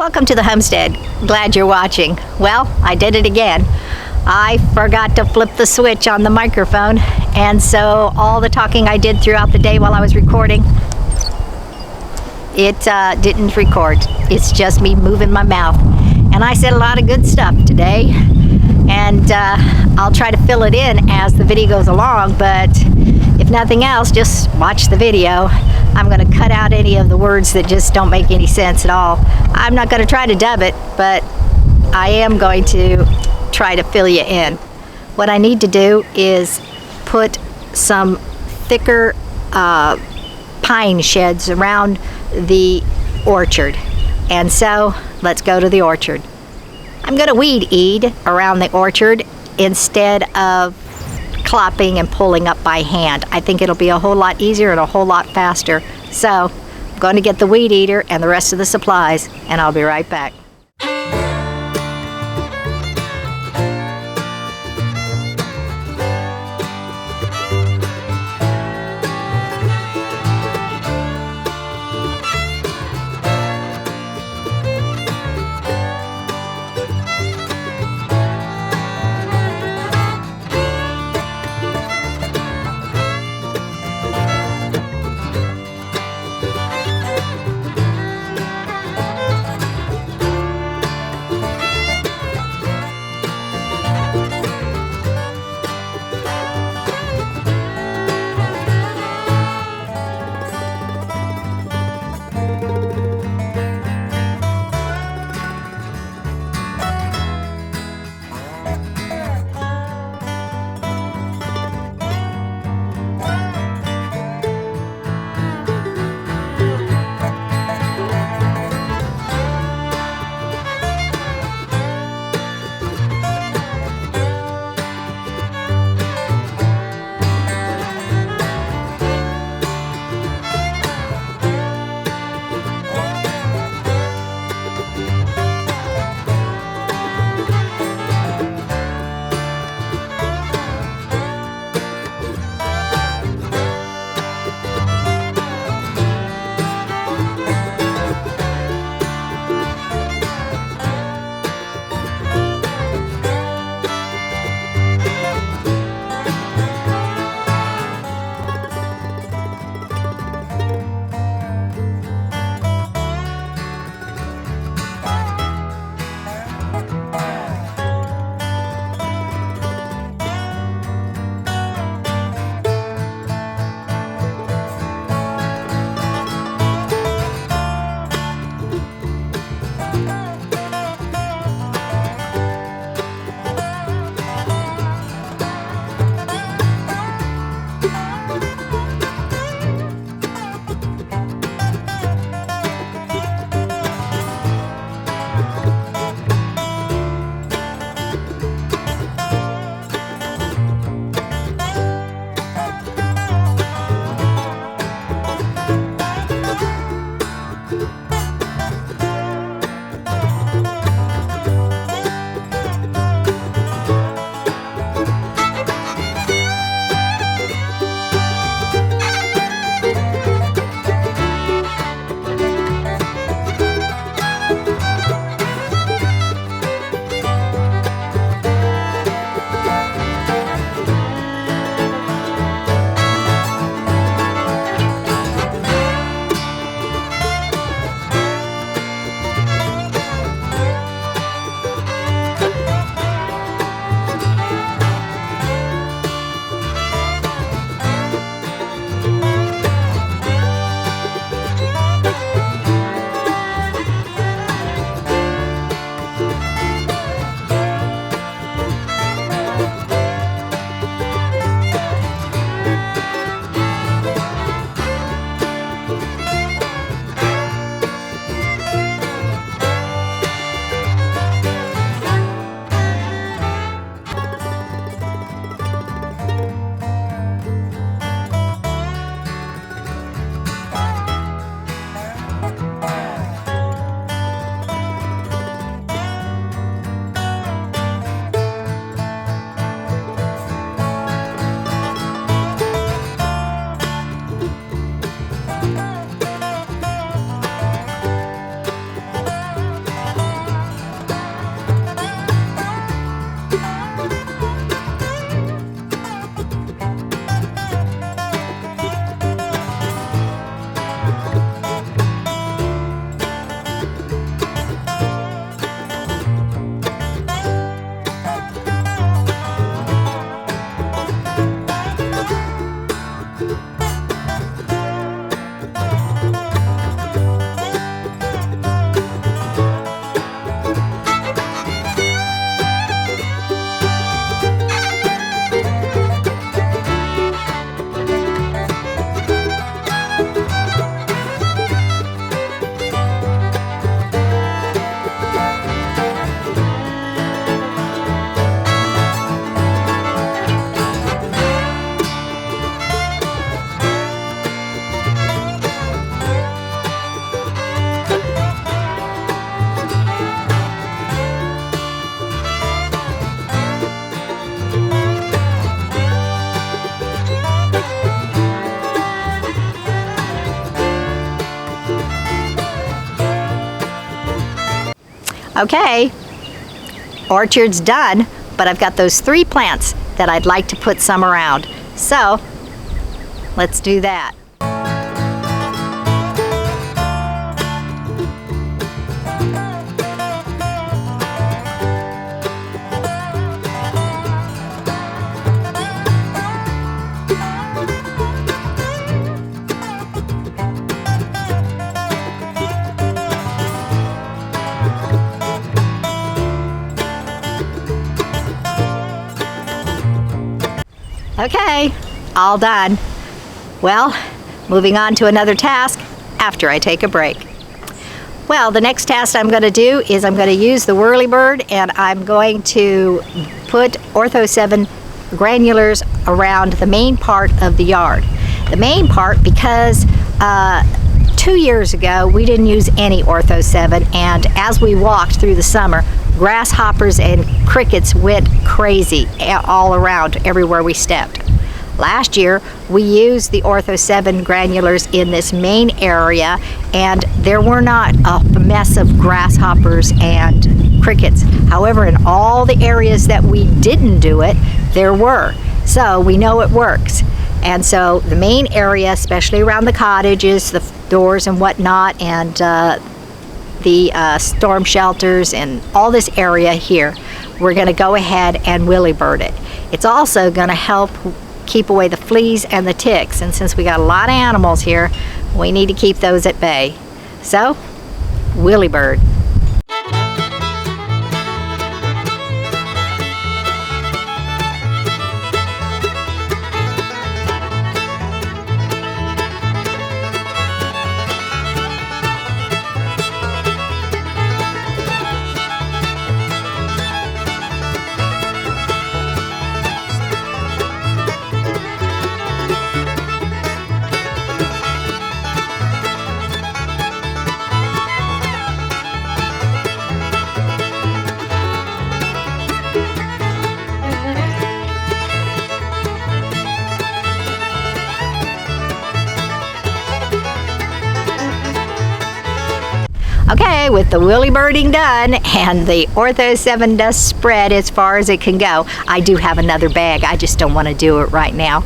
Welcome to the homestead. Glad you're watching. Well, I did it again. I forgot to flip the switch on the microphone, and so all the talking I did throughout the day while I was recording, it didn't record. It's just me moving my mouth. And I said a lot of good stuff today, and I'll try to fill it in as the video goes along, but if nothing else, just watch the video. I'm going to cut out any of the words that just don't make any sense at all. I'm not going to try to dub it, but I am going to try to fill you in. What I need to do is put some thicker pine sheds around the orchard. And so let's go to the orchard. I'm going to weed eat around the orchard instead of clopping and pulling up by hand. I think it'll be a whole lot easier and a whole lot faster. So I'm going to get the weed eater and the rest of the supplies, and I'll be right back. Okay, orchard's done, but I've got those 3 plants that I'd like to put some around. So, let's do that. Okay, all done. Well, moving on to another task after I take a break. Well, the next task I'm going to do is I'm going to use the whirly bird, and I'm going to put Ortho 7 granulars around the main part of the yard. The main part because 2 years ago we didn't use any Ortho 7, and as we walked through the summer, grasshoppers and crickets went crazy all around everywhere we stepped. Last year we used the Ortho 7 granulars in this main area, and there were not a mess of grasshoppers and crickets. However, in all the areas that we didn't do it, there were. So we know it works. And so the main area, especially around the cottages, the doors and whatnot, and the storm shelters and all this area here, we're going to go ahead and whirly bird it. It's also going to help keep away the fleas and the ticks, and since we got a lot of animals here, we need to keep those at bay. So, whirly bird. Okay, with the whirly birding done and the Ortho 7 dust spread as far as it can go, I do have another bag. I just don't want to do it right now.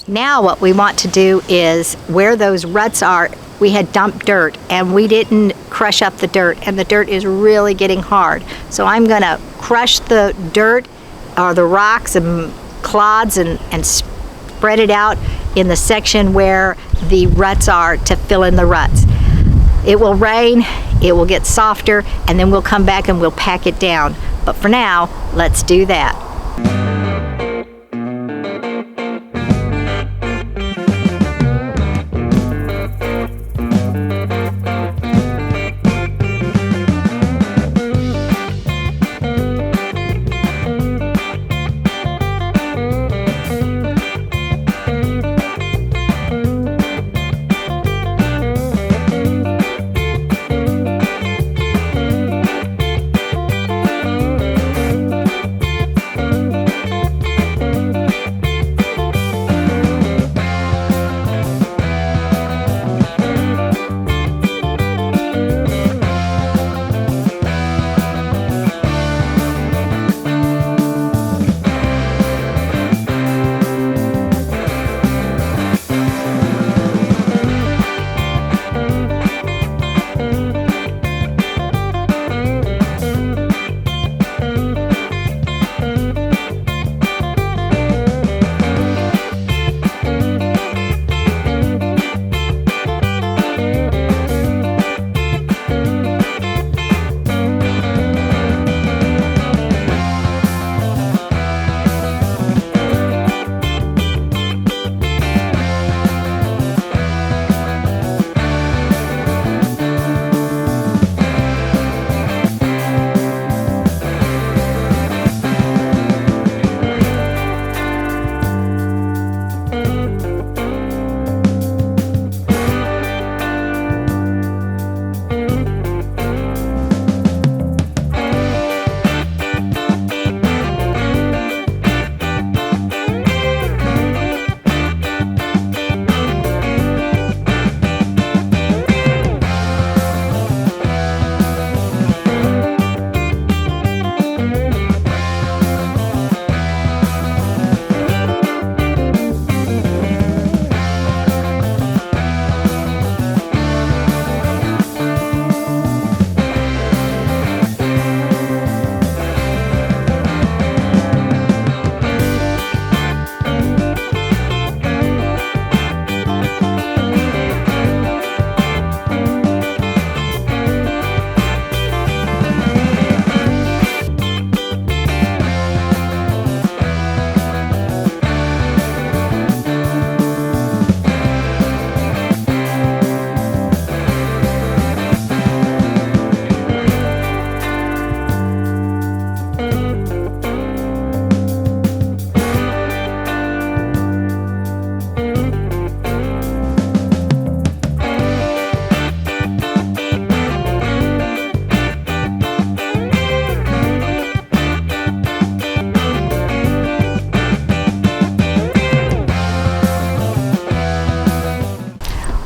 Now what we want to do is where those ruts are, we had dumped dirt and we didn't crush up the dirt, and the dirt is really getting hard. So I'm going to crush the dirt or the rocks and clods and spread it out in the section where the ruts are to fill in the ruts. It will rain, it will get softer, and then we'll come back and we'll pack it down. But for now, let's do that.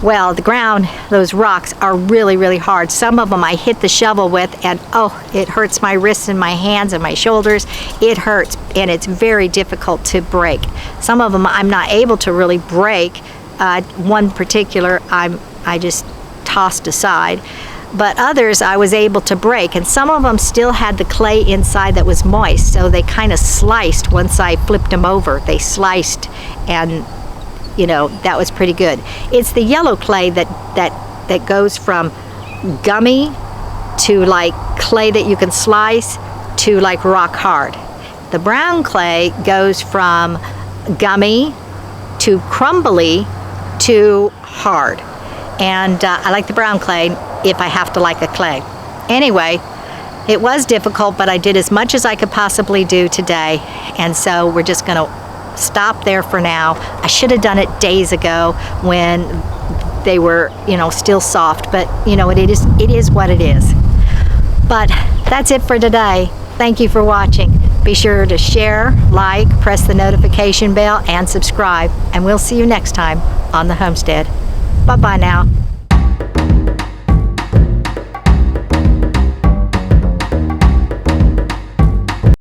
Well, the ground, those rocks are really, really hard. Some of them I hit the shovel with, and oh, it hurts my wrists and my hands and my shoulders. It hurts, and it's very difficult to break. Some of them I'm not able to really break. One particular I just tossed aside, but others I was able to break, and some of them still had the clay inside that was moist, so they kind of sliced once I flipped them over. They sliced, and you know, that was pretty good. It's the yellow clay that goes from gummy to like clay that you can slice to like rock hard. The brown clay goes from gummy to crumbly to hard. And I like the brown clay if I have to like a clay. Anyway, it was difficult, but I did as much as I could possibly do today. And so we're just gonna stop there for now. I should have done it days ago when they were, you know, still soft, but you know, it is what it is. But that's it for today. Thank you for watching. Be sure to share, like, press the notification bell, and subscribe. And we'll see you next time on the homestead. Bye-bye now.